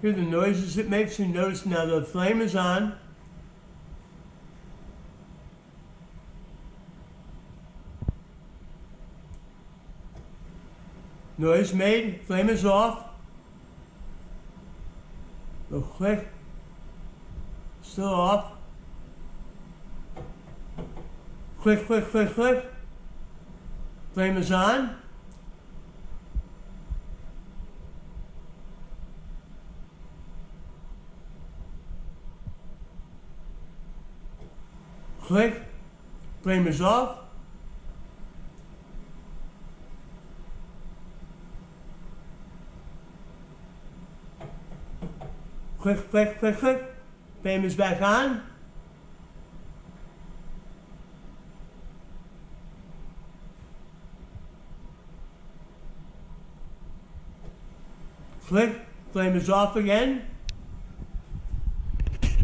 Hear the noises it makes. You notice now the flame is on. Noise made, flame is off. Go click. Still off. Click, click, click, click. Flame is on. Click. Flame is off. Click, click, click, click. Flame is back on. Click. Flame is off again.